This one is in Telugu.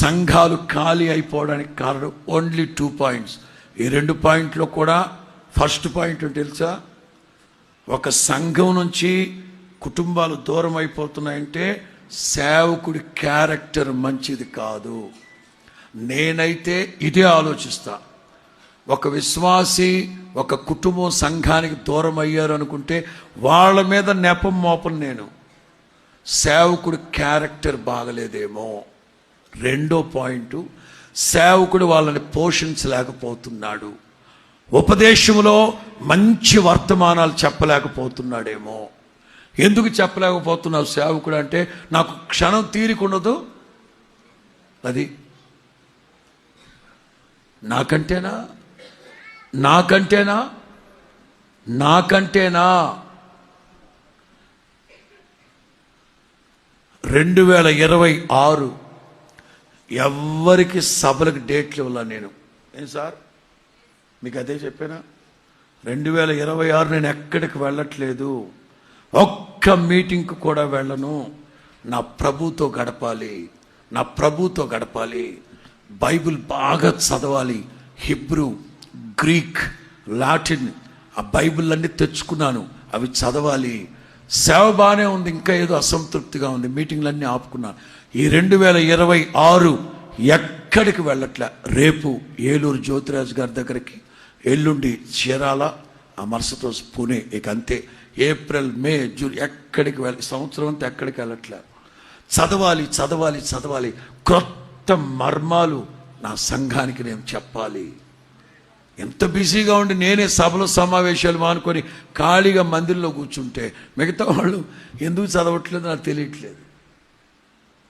సంఘాలు ఖాళీ అయిపోవడానికి కారణం ఓన్లీ 2 పాయింట్స్. ఈ 2 పాయింట్లో కూడా ఫస్ట్ పాయింట్ తెలుసా? ఒక సంఘం నుంచి కుటుంబాలు దూరం అయిపోతున్నాయంటే సేవకుడి క్యారెక్టర్ మంచిది కాదు. నేనైతే ఇదే ఆలోచిస్తా. ఒక విశ్వాసి ఒక కుటుంబం సంఘానికి దూరం అయ్యారు అనుకుంటే వాళ్ళ మీద నెపం మోపను నేను. సేవకుడి క్యారెక్టర్ బాగలేదేమో. రెండో పాయింట్, సేవకుడు వాళ్ళని పోషించలేకపోతున్నాడు, ఉపదేశంలో మంచి వర్తమానాలు చెప్పలేకపోతున్నాడేమో. ఎందుకు చెప్పలేకపోతున్నావు సేవకుడు అంటే, నాకు క్షణం తీరికుండదు. అది నాకంటేనా 2026 ఎవ్వరికి సభలకు డేట్లు ఇవ్వాల నేను. ఏం సార్ మీకు అదే చెప్పానా? 2026 నేను ఎక్కడికి వెళ్ళట్లేదు, ఒక్క మీటింగ్కి కూడా వెళ్ళను. నా ప్రభుతో గడపాలి, బైబిల్ బాగా చదవాలి. హిబ్రూ, గ్రీక్, లాటిన్ ఆ బైబిల్ అన్నీ తెచ్చుకున్నాను, అవి చదవాలి. సేవ బాగానే ఉంది, ఇంకా ఏదో అసంతృప్తిగా ఉంది, మీటింగ్లన్నీ ఆపుకున్నాను. ఈ 2026 ఎక్కడికి వెళ్ళట్లే. రేపు ఏలూరు జ్యోతిరాజు గారి దగ్గరికి, ఎల్లుండి చీరాల, ఆ మరుసటి రోజు పూణే. ఇక అంతే. ఏప్రిల్, మే, జూన్ ఎక్కడికి సంవత్సరం అంతా ఎక్కడికి వెళ్ళట్లే. చదవాలి. క్రొత్త మర్మాలు నా సంఘానికి నేను చెప్పాలి. ఎంత బిజీగా ఉండి నేనే సభలు సమావేశాలు మానుకొని ఖాళీగా మందిరంలో కూర్చుంటే మిగతా వాళ్ళు ఎందుకు చదవట్లేదు నాకు తెలియట్లేదు.